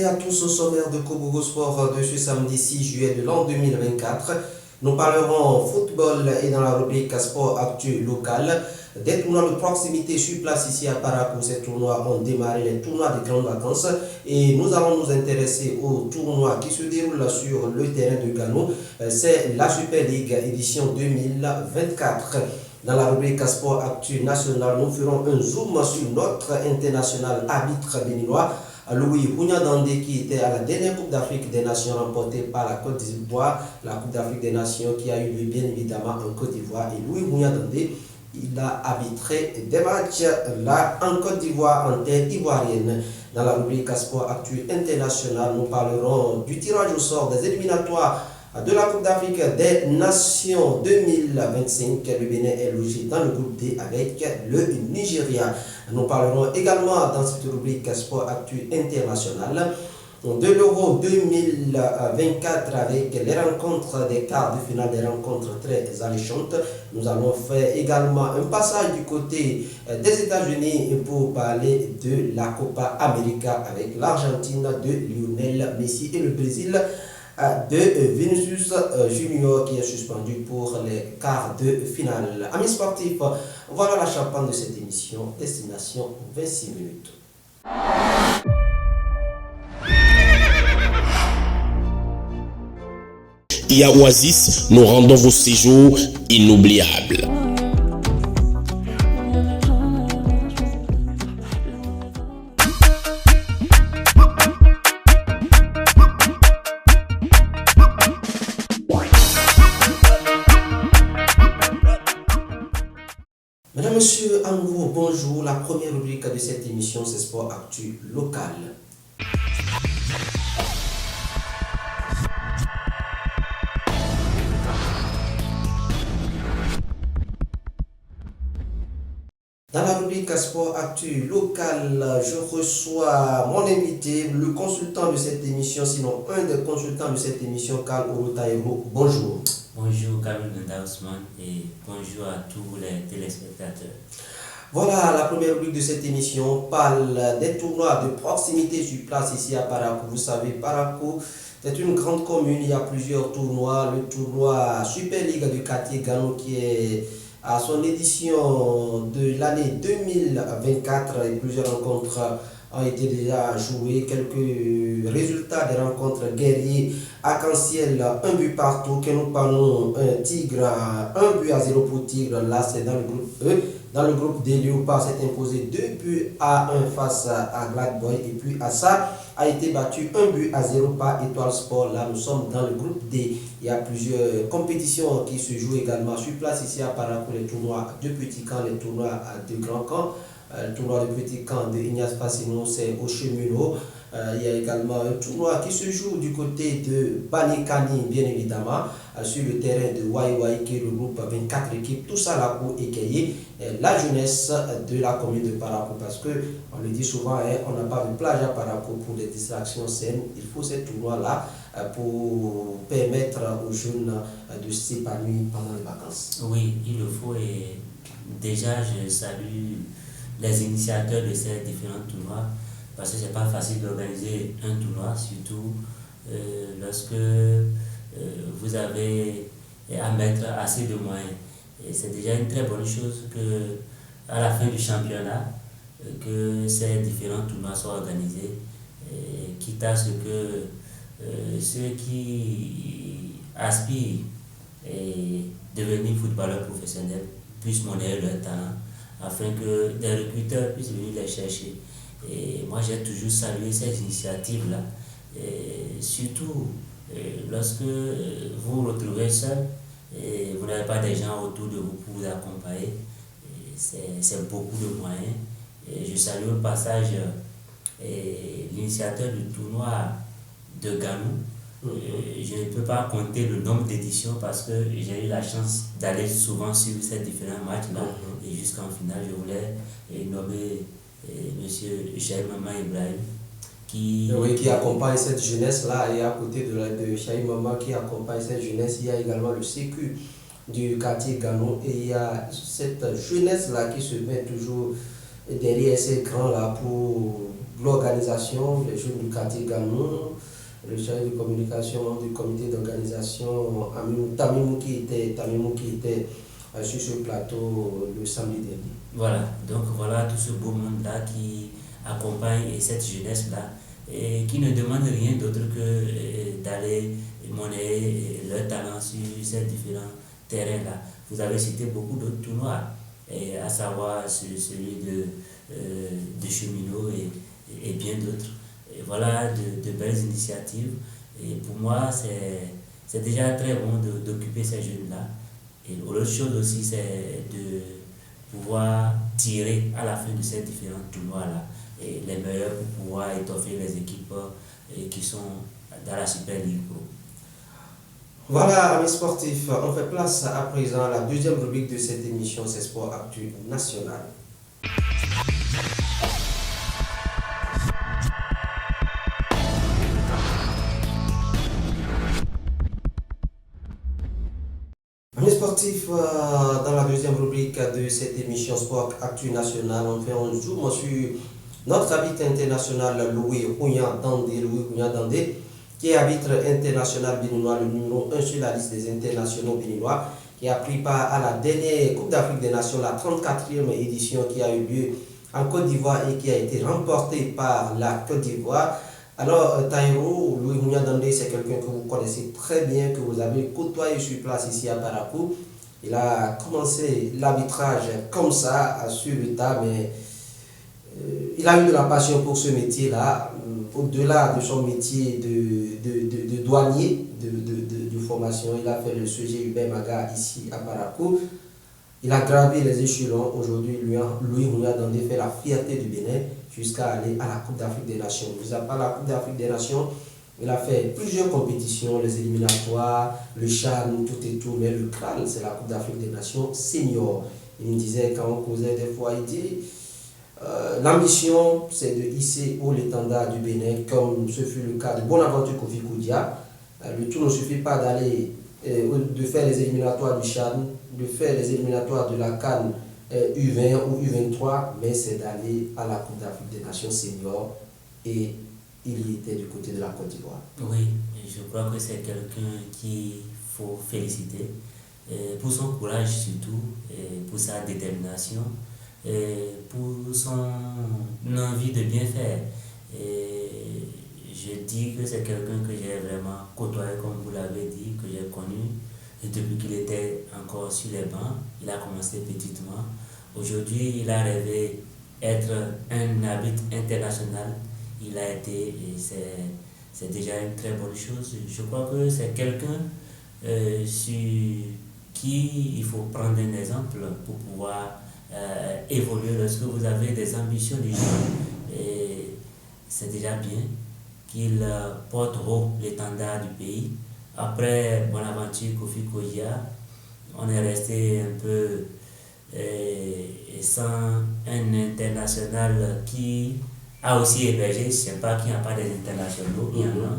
à tous au sommaire de Kobogo Sport de ce samedi 6 juillet de l'an 2024. Nous parlerons football et dans la rubrique sport actu local. Des tournois de proximité sur place ici à Parakou. Ces tournois ont démarré, les tournois de grandes vacances. Et nous allons nous intéresser au tournoi qui se déroule sur le terrain de Gano. C'est la Super League édition 2024. Dans la rubrique sport actu national, nous ferons un zoom sur notre international arbitre béninois, Louis Hunyadande, qui était à la dernière Coupe d'Afrique des Nations remportée par la Côte d'Ivoire, la Coupe d'Afrique des Nations qui a eu lieu bien évidemment en Côte d'Ivoire. Et Louis Hunyadande, il a arbitré des matchs là en Côte d'Ivoire, en terre ivoirienne. Dans la rubrique sport actu international, nous parlerons du tirage au sort des éliminatoires de la Coupe d'Afrique des Nations 2025. Le Bénin est logé dans le groupe D avec le Nigeria. Nous parlerons également dans cette rubrique sport actu international de l'Euro 2024 avec les rencontres des quarts de finale, des rencontres très alléchantes. Nous allons faire également un passage du côté des États-Unis pour parler de la Copa América avec l'Argentine de Lionel Messi et le Brésil de Vinicius Junior qui est suspendu pour les quarts de finale. Amis sportifs, voilà la champagne de cette émission, destination 26 minutes. Et à Oasis, nous rendons vos séjours inoubliables. Mesdames, Messieurs, à nouveau, bonjour. La première rubrique de cette émission, c'est Sport Actu Local. Dans la rubrique Sport Actu Local, je reçois mon invité, le consultant de cette émission, sinon un des consultants de cette émission, Karl Orotairo. Bonjour. Bonjour Kamil Ousmane et bonjour à tous les téléspectateurs. Voilà, la première rubrique de cette émission parle des tournois de proximité sur place ici à Parakou. Vous savez, Parakou est une grande commune, il y a plusieurs tournois. Le tournoi Super League du quartier Gano qui est à son édition de l'année 2024 et plusieurs rencontres ont été déjà jouées. Quelques résultats des rencontres guerriers arc-en-ciel, un but partout, que nous parlons Tigre, un but à 0 pour Tigre, là c'est dans le groupe E. Dans le groupe des Léopards s'est imposé 2 buts à 1 face à Glad Boy et puis à ça a été battu 1 but à 0 par Étoile Sport. Là nous sommes dans le groupe D. Il y a plusieurs compétitions qui se jouent également sur place ici à Parakou, les tournois de petits camps, les tournois de grands camps. Le tournoi de petit camp de Ignace Passino, c'est au Cheminot. Il y a également un tournoi qui se joue du côté de Banikani, bien évidemment, sur le terrain de Waiwai, qui regroupe 24 équipes, tout ça là pour égayer la jeunesse de la commune de Parakou. Parce que, on le dit souvent, on n'a pas de plage à Parakou pour des distractions saines. Il faut ces tournois-là pour permettre aux jeunes de s'épanouir pendant les vacances. Oui, il le faut et déjà je salue les initiateurs de ces différents tournois parce que c'est pas facile d'organiser un tournoi, surtout lorsque vous avez à mettre assez de moyens. Et c'est déjà une très bonne chose que à la fin du championnat, que ces différents tournois soient organisés, quitte à ce que ceux qui aspirent à devenir footballeurs professionnels puissent monnayer leur talent, afin que des recruteurs puissent venir les chercher. Et moi, j'ai toujours salué ces initiatives-là, surtout lorsque vous vous retrouvez seul et vous n'avez pas des gens autour de vous pour vous accompagner. C'est beaucoup de moyens. Et je salue au passage l'initiateur du tournoi de Ganou. Je ne peux pas compter le nombre d'éditions parce que j'ai eu la chance d'aller souvent suivre ces différents matchs-là. Et jusqu'en finale, je voulais nommer M. Chaïm Maman Ibrahim qui accompagne cette jeunesse-là. Et à côté de Chaïm Maman qui accompagne cette jeunesse, il y a également le sécu du quartier Gano. Et il y a cette jeunesse-là qui se met toujours derrière ces grands-là pour de l'organisation, les jeunes du quartier Gamou, le chargé de communication du comité d'organisation, Tamimou qui était sur ce plateau le samedi dernier. Voilà, donc voilà tout ce beau monde-là qui accompagne cette jeunesse-là et qui ne demande rien d'autre que d'aller monnayer leur talent sur ces différents terrains-là. Vous avez cité beaucoup d'autres tournois, à savoir celui de cheminot et bien d'autres. Et voilà de belles initiatives. Et pour moi, c'est déjà très bon d'occuper ces jeunes-là. Et l'autre chose aussi, c'est de pouvoir tirer à la fin de ces différents tournois-là et les meilleurs pour pouvoir étoffer les équipes qui sont dans la Super League Pro. Voilà, amis sportifs, on fait place à présent à la deuxième rubrique de cette émission, c'est Sport Actu National. Amis sportifs, dans la deuxième rubrique de cette émission Sport Actu National, on fait un zoom sur notre arbitre international Louis Houyan Dandé, qui est arbitre international béninois, le numéro 1 sur la liste des internationaux béninois, qui a pris part à la dernière Coupe d'Afrique des Nations, la 34e édition qui a eu lieu en Côte d'Ivoire et qui a été remportée par la Côte d'Ivoire. Alors, Taïro, Louis Houyan Dandé, c'est quelqu'un que vous connaissez très bien, que vous avez côtoyé sur place ici à Parakou. Il a commencé l'arbitrage comme ça, sur le tas, mais il a eu de la passion pour ce métier-là, au-delà de son métier de douanier, de formation. Il a fait le sujet Hubert Maga ici à Parakou. Il a gravé les échelons. Aujourd'hui, Louis Houyan Dandé fait la fierté du Bénin jusqu'à aller à la Coupe d'Afrique des Nations. Mis à part la Coupe d'Afrique des Nations, il a fait plusieurs compétitions, les éliminatoires, le CHAN, tout et tout, mais le CRAL, c'est la Coupe d'Afrique des Nations senior. Il me disait, quand on causait des fois, il dit l'ambition, c'est de hisser haut l'étendard du Bénin, comme ce fut le cas de Bonaventure Kofi Koudia. Le tout ne suffit pas d'aller, de faire les éliminatoires du CHAN, de faire les éliminatoires de la CAN U20 ou U23, mais c'est d'aller à la Coupe d'Afrique des Nations senior, et il y était du côté de la Côte d'Ivoire. Oui, je crois que c'est quelqu'un qu'il faut féliciter pour son courage surtout, pour sa détermination, pour son envie de bien faire. Et je dis que c'est quelqu'un que j'ai vraiment côtoyé, comme vous l'avez dit, que j'ai connu depuis qu'il était encore sur les bancs. Il a commencé petitement. Aujourd'hui, il a rêvé être un arbitre international. Il a été, et c'est déjà une très bonne chose. Je crois que c'est quelqu'un sur qui il faut prendre un exemple pour pouvoir évoluer. Lorsque vous avez des ambitions du genre, c'est déjà bien qu'il porte haut l'étendard du pays. Après Bonaventure Kofi Koudia, on est resté un peu sans un international qui a aussi hébergé. Je ne sais pas qu'il n'y a pas des internationaux, il y en a.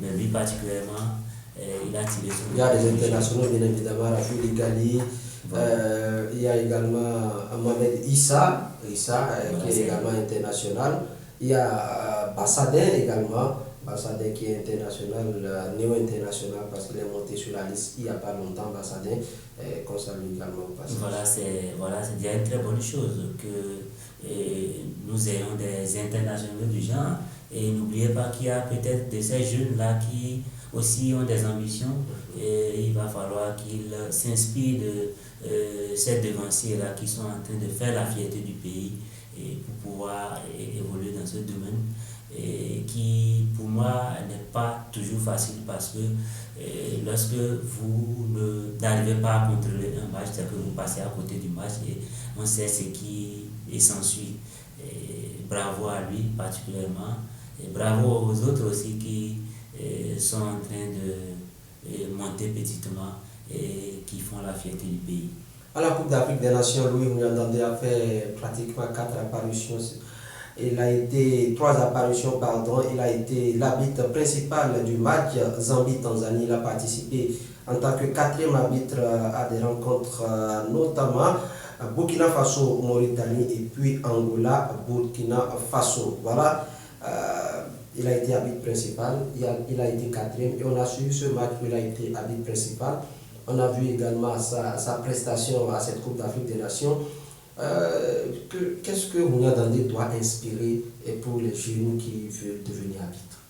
Mais lui particulièrement, il a tiré son. Il y a des internationaux, bien évidemment, Rafik Gali. Il y a également Mohamed Issa qui est également international. Il y a Bassadin également. Bassadin qui est international, néo-international, parce qu'il est monté sur la liste il n'y a pas longtemps. Bassadin, qu'on salue également au passage. Voilà, c'est déjà une très bonne chose que nous ayons des internationaux du genre. Et n'oubliez pas qu'il y a peut-être de ces jeunes-là qui aussi ont des ambitions. Et il va falloir qu'ils s'inspirent de ces devanciers-là qui sont en train de faire la fierté du pays et pour pouvoir évoluer dans ce domaine. Et qui pour moi n'est pas toujours facile parce que lorsque vous n'arrivez pas à contrôler un match, c'est que vous passez à côté du match et on sait ce qui s'ensuit. Bravo à lui particulièrement et bravo aux autres aussi qui sont en train de monter petitement et qui font la fierté du pays. À la Coupe d'Afrique des Nations, Louis Houyan Dandé a fait pratiquement 4 apparitions. Il a été l'arbitre principal du match Zambie-Tanzanie. Il a participé en tant que 4e arbitre à des rencontres, notamment Burkina Faso, Mauritanie et puis Angola, Burkina Faso. Voilà, il a été arbitre principal, il a été quatrième et on a suivi ce match où il a été arbitre principal. On a vu également sa prestation à cette Coupe d'Afrique des Nations. Qu'est-ce que Mounia Dandé doit inspirer pour les jeunes qui veulent devenir arbitres?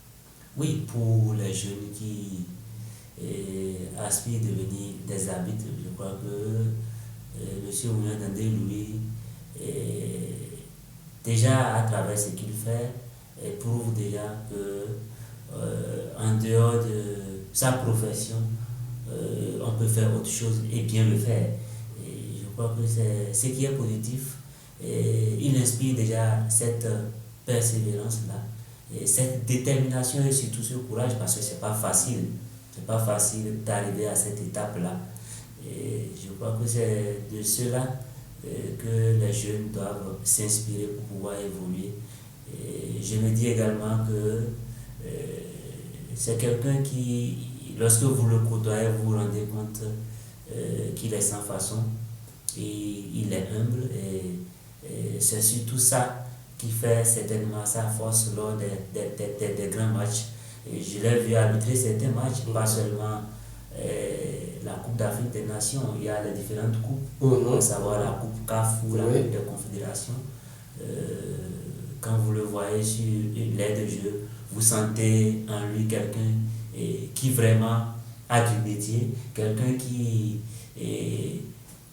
Oui, pour les jeunes qui aspirent à devenir des arbitres, je crois que M. Mounia Dandé, lui, déjà à travers ce qu'il fait, prouve déjà que en dehors de sa profession, on peut faire autre chose et bien le faire. Et je crois que c'est ce qui est positif. Et il inspire déjà cette persévérance-là, et cette détermination et surtout ce courage parce que c'est pas facile. C'est pas facile d'arriver à cette étape-là. Et je crois que c'est de cela que les jeunes doivent s'inspirer pour pouvoir évoluer. Et je me dis également que c'est quelqu'un qui, lorsque vous le côtoyez, vous vous rendez compte qu'il est sans façon, et il est humble, et c'est surtout ça qui fait certainement sa force lors des grands matchs. Et je l'ai vu arbitrer certains matchs, pas seulement la Coupe d'Afrique des Nations, il y a les différentes coupes, à savoir la Coupe CAF ou la Coupe des Confédérations. Quand vous le voyez sur l'aire de jeu, vous sentez en lui quelqu'un qui vraiment a du métier, quelqu'un qui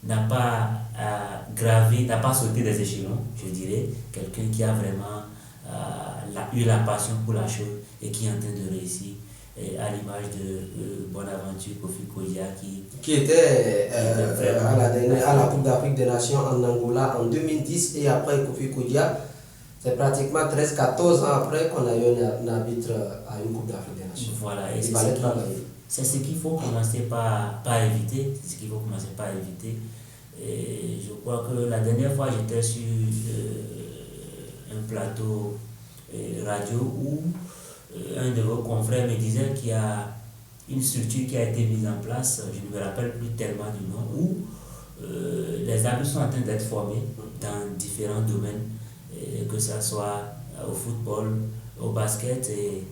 n'a pas gravé, n'a pas sauté des échelons, je dirais, quelqu'un qui a vraiment eu la passion pour la chose et qui est en train de réussir, à l'image de Bonaventure Kofi Kodia qui était à la Coupe d'Afrique des Nations en Angola en 2010, et après Kofi Kodia, c'est pratiquement 13-14 ans après qu'on a eu un arbitre à une Coupe d'Afrique des Nations. Voilà, et c'est ce qu'il faut commencer par éviter. C'est ce qu'il faut commencer par éviter. Et je crois que la dernière fois, j'étais sur un plateau radio où un de vos confrères me disait qu'il y a une structure qui a été mise en place, je ne me rappelle plus tellement du nom, où les arbitres sont en train d'être formés dans différents domaines, que ce soit au football, au basket.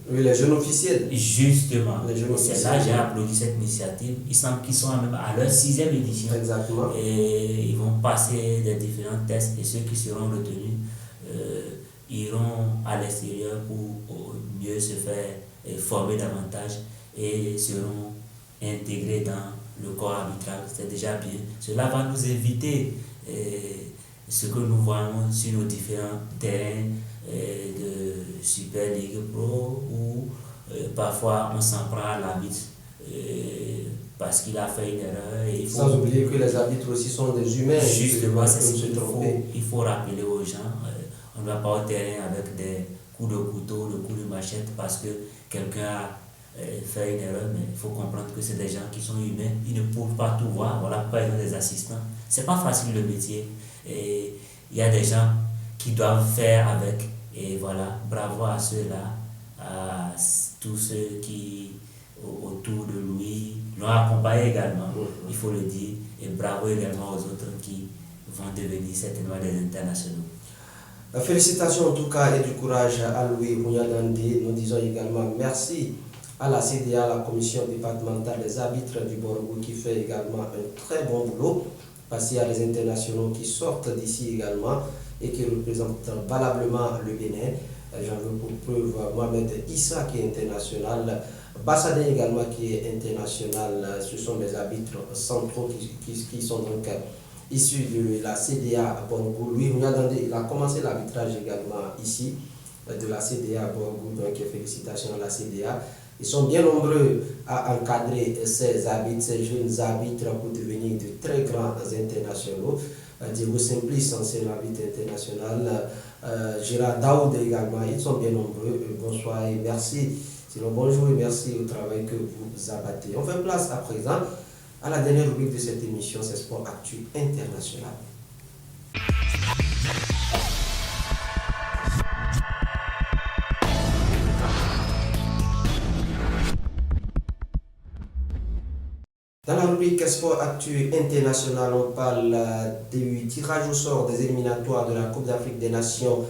Oui, les jeunes officiels. Justement. C'est là j'ai applaudi cette initiative. Il semble qu'ils sont même à leur 6e édition. Exactement. Et ils vont passer des différents tests, et ceux qui seront retenus iront à l'extérieur pour mieux se faire former davantage et seront intégrés dans le corps arbitral. C'est déjà bien. Cela va nous éviter ce que nous voyons sur nos différents terrains de Super League Pro, où parfois on s'en prend à l'arbitre parce qu'il a fait une erreur. Sans oublier que les arbitres aussi sont des humains. Justement, c'est ce qu'il faut rappeler aux gens. On ne va pas au terrain avec des coups de couteau, des coups de machette parce que quelqu'un a fait une erreur, mais il faut comprendre que c'est des gens qui sont humains, ils ne peuvent pas tout voir, voilà pourquoi ils ont des assistants. C'est pas facile le métier, et il y a des gens qui doivent faire avec, et voilà, bravo à ceux-là, à tous ceux qui autour de lui l'ont accompagné également, il faut le dire, et bravo également aux autres qui vont devenir certainement des internationaux. Félicitations en tout cas et du courage à Louis Mounia Dandé. Nous disons également merci à la CDA, la commission départementale des arbitres du Borgo, qui fait également un très bon boulot, parce qu'il y a les internationaux qui sortent d'ici également et qui représentent valablement le Bénin. J'en veux pour preuve Mohamed Issa qui est international, Bassade également qui est international. Ce sont des arbitres centraux qui sont donc issus de la CDA à Borgo. Louis Mounia Dandé, il a commencé l'arbitrage également ici de la CDA à Borgo, donc félicitations à la CDA. Ils sont bien nombreux à encadrer ces arbitres, ces jeunes arbitres, pour devenir de très grands internationaux. Diego Simplice, ancien arbitre international, Gérard Daoud également, ils sont bien nombreux. Bonsoir et merci. Sinon, bonjour et merci au travail que vous abattez. On fait place à présent à la dernière rubrique de cette émission, c'est Sport Actu International. Dans la rubrique Sport Actu International, on parle du tirage au sort des éliminatoires de la Coupe d'Afrique des Nations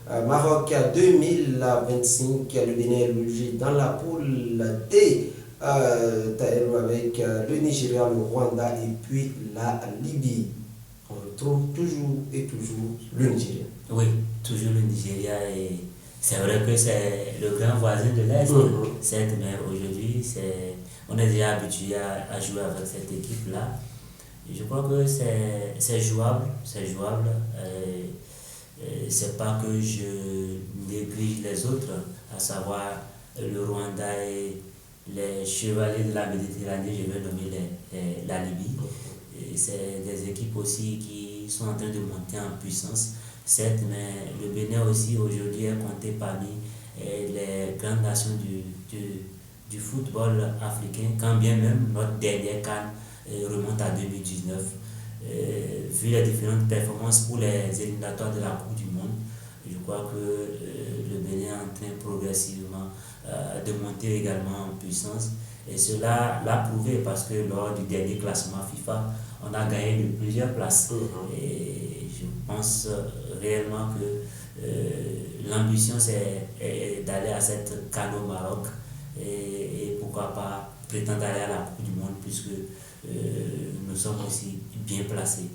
Maroc 2025. Le Bénin est logé dans la poule D avec le Nigeria, le Rwanda et puis la Libye. On retrouve toujours et toujours le Nigeria. Oui, toujours le Nigeria et c'est vrai que c'est le grand voisin de l'Est, certes, mais aujourd'hui on est déjà habitué à jouer avec cette équipe-là. Je crois que c'est jouable, c'est jouable. C'est pas que je néglige les autres, à savoir le Rwanda et les chevaliers de la Méditerranée, je vais nommer la Libye. C'est des équipes aussi qui sont en train de monter en puissance, certes, mais le Bénin aussi aujourd'hui est compté parmi les grandes nations du football africain, quand bien même notre dernier CAN remonte à 2019. Vu les différentes performances pour les éliminatoires de la Coupe du Monde, je crois que le Bénin est en train progressivement de monter également en puissance. Et cela l'a prouvé parce que lors du dernier classement FIFA, on a gagné de plusieurs places. Et je pense réellement que l'ambition c'est d'aller à cette CAN au Maroc et pourquoi pas prétendre aller à la Coupe du Monde puisque nous sommes aussi bien placés.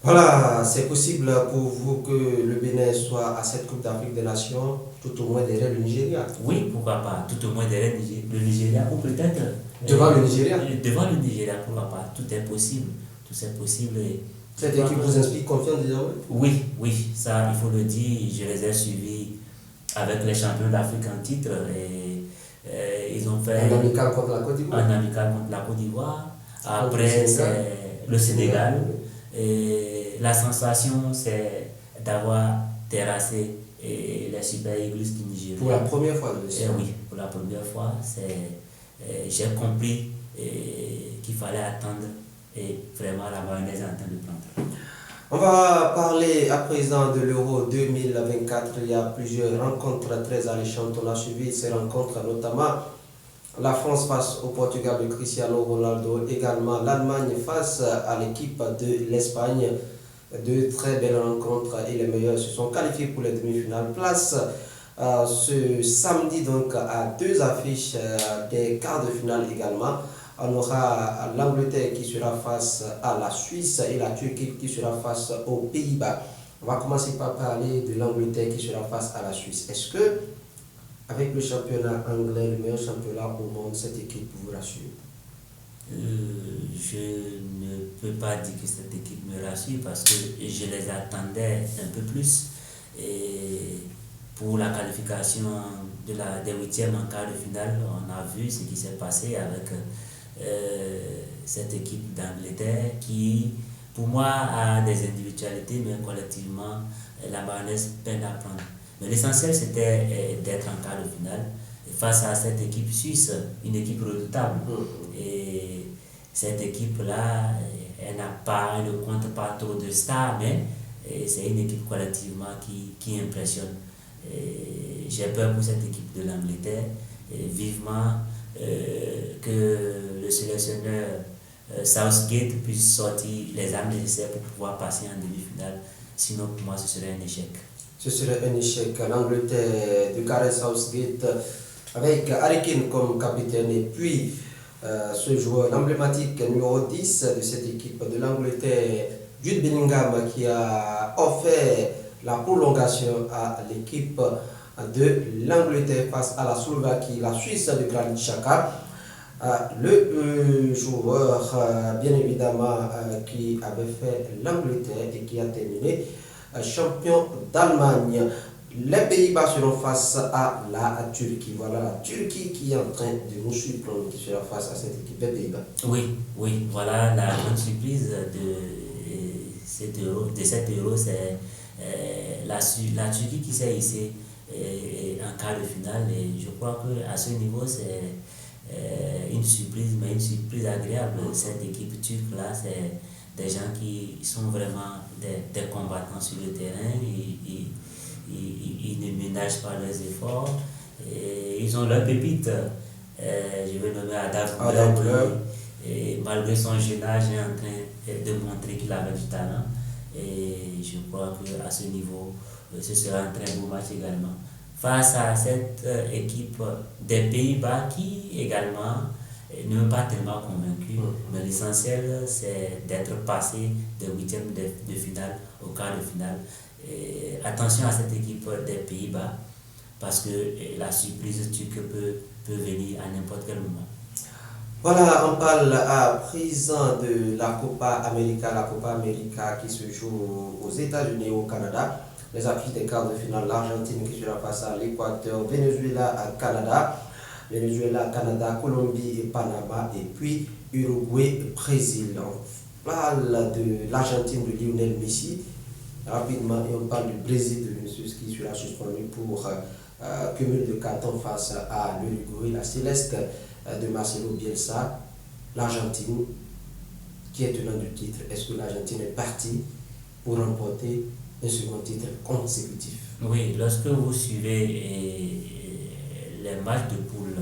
Voilà, c'est possible pour vous que le Bénin soit à cette Coupe d'Afrique des Nations, tout au moins derrière le Nigeria. Oui, pourquoi pas, tout au moins derrière le Nigeria, ou peut-être devant le Nigeria. Devant le Nigeria, pourquoi pas, tout est possible. Tout est possible. Cette équipe vous inspire confiance désormais? Oui, ça il faut le dire, je les ai suivis avec les champions d'Afrique en titre et ils ont fait un amical contre la Côte d'Ivoire. Un amical contre la Côte d'Ivoire. Après, c'est le Sénégal. Et la sensation, c'est d'avoir terrassé les Super Eagles du Nigeria. Pour la première fois de l'histoire. Oui, pour la première fois. J'ai compris qu'il fallait attendre et vraiment la mayonnaise est en train de prendre. On va parler à présent de l'Euro 2024. Il y a plusieurs rencontres très alléchantes. On a suivi ces rencontres, notamment la France face au Portugal de Cristiano Ronaldo, également l'Allemagne face à l'équipe de l'Espagne. De très belles rencontres et les meilleurs se sont qualifiés pour les demi-finales. Place ce samedi donc à deux affiches des quarts de finale également. On aura l'Angleterre qui sera face à la Suisse et la Turquie qui sera face aux Pays-Bas. On va commencer par parler de l'Angleterre qui sera face à la Suisse. Est-ce que, avec le championnat anglais, le meilleur championnat au monde, cette équipe vous rassure? Je ne peux pas dire que cette équipe me rassure parce que je les attendais un peu plus. Et pour la qualification des huitièmes en quart de finale, on a vu ce qui s'est passé avec cette équipe d'Angleterre qui, pour moi, a des individualités, mais collectivement, la mayonnaise peine à prendre. Mais l'essentiel, c'était d'être en quart de finale face à cette équipe suisse, une équipe redoutable. Et cette équipe-là, elle ne compte pas trop de stars, mais c'est une équipe collectivement qui impressionne. J'ai peur pour cette équipe de l'Angleterre et vivement que le sélectionneur Southgate puisse sortir les armes nécessaires pour pouvoir passer en demi-finale. Sinon, pour moi, ce serait un échec. Ce serait un échec. L'Angleterre de Gareth Southgate avec Harry Kane comme capitaine et puis ce joueur emblématique numéro 10 de cette équipe de l'Angleterre, Jude Bellingham, qui a offert la prolongation à l'équipe de l'Angleterre face à la Slovaquie, la Suisse de Granit Xhaka. Le joueur, bien évidemment, qui avait fait l'Angleterre et qui a terminé champion d'Allemagne. Les Pays-Bas seront face à la Turquie. Voilà la Turquie qui est en train de nous surprendre, qui sera face à cette équipe des Pays-Bas. Oui, voilà la grande surprise de cet euro, c'est la Turquie qui s'est hissée en quart de finale. Et je crois qu'à ce niveau, c'est une surprise, mais une surprise agréable. Cette équipe turque-là, c'est des gens qui sont vraiment des combattants sur le terrain. Ils ne ménagent pas leurs efforts. Et ils ont leur pépite. Je vais nommer Adam Müller Et malgré son jeune âge, il est en train de montrer qu'il avait du talent. Et je crois qu'à ce niveau, ce sera un très beau match également. Face à cette équipe des Pays-Bas qui également ne m'a pas tellement convaincu. Mais l'essentiel, c'est d'être passé des huitièmes de finale au quart de finale. Et attention à cette équipe des Pays-Bas parce que la surprise turque peut venir à n'importe quel moment. Voilà, on parle à présent de la Copa América qui se joue aux États-Unis et au Canada. Les affiches des quarts de finale, l'Argentine qui sera face à l'Équateur, Venezuela à Canada, Colombie et Panama, et puis Uruguay, Brésil. On parle de l'Argentine de Lionel Messi rapidement et on parle du Brésil de Vinicius qui sera suspendu pour cumul de cartons face à l'Uruguay, la Céleste de Marcelo Bielsa. L'Argentine qui est tenant du titre, est-ce que l'Argentine est partie pour remporter un second titre consécutif? Oui, lorsque vous suivez les matchs de poule,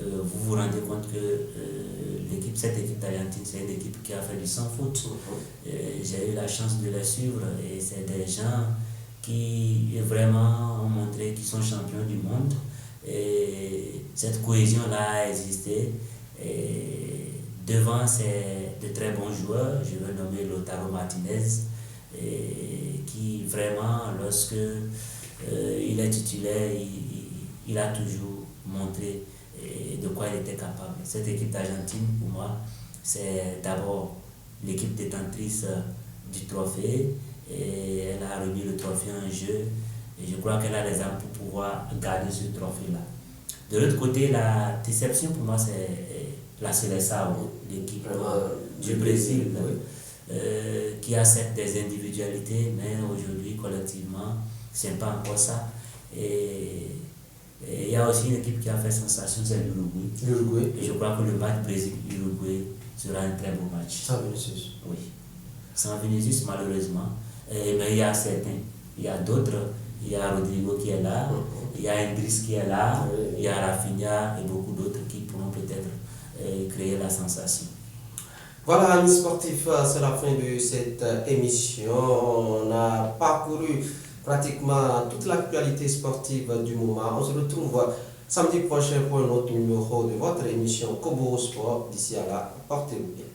vous vous rendez compte que cette équipe d'Argentine, c'est une équipe qui a fait du sans faute. J'ai eu la chance de les suivre et c'est des gens qui vraiment ont montré qu'ils sont champions du monde. Et cette cohésion-là a existé. Et devant, c'est de très bons joueurs. Je veux nommer Lautaro Martinez, qui vraiment, lorsque il est titulaire, il a toujours montré de quoi il était capable. Cette équipe d'Argentine, pour moi, c'est d'abord l'équipe détentrice du trophée. Et elle a remis le trophée en jeu. Et je crois qu'elle a les armes pour pouvoir garder ce trophée-là. De l'autre côté, la déception pour moi, c'est la Seleção, l'équipe du Brésil, qui a certes des individualités, mais aujourd'hui, collectivement, c'est pas encore ça. Et il y a aussi une équipe qui a fait sensation, c'est l'Uruguay. Et je crois que le match Brésil-Uruguay sera un très beau match. Sans Vinicius. Oui. Sans Vinicius, malheureusement. Mais il y a certains, il y a d'autres. Il y a Rodrigo qui est là, il y a Endriss qui est là, il y a Rafinha et beaucoup d'autres qui pourront peut-être créer la sensation. Voilà, amis sportifs, c'est la fin de cette émission. On a parcouru pratiquement toute l'actualité sportive du moment. On se retrouve samedi prochain pour un autre numéro de votre émission Kobo Sport. D'ici à là, portez-vous bien.